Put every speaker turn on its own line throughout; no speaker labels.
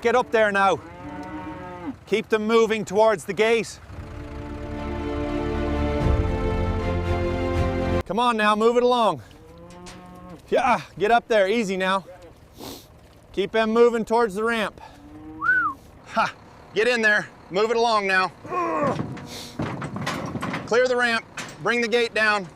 get up there now. Keep them moving towards the gate. Come on now, move it along. Yeah, get up there, easy now. Keep them moving towards the ramp. Ha, get in there, move it along now. Clear the ramp, bring the gate down.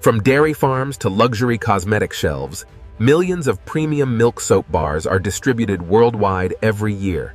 From dairy farms to luxury cosmetic shelves, millions of premium milk soap bars are distributed worldwide every year.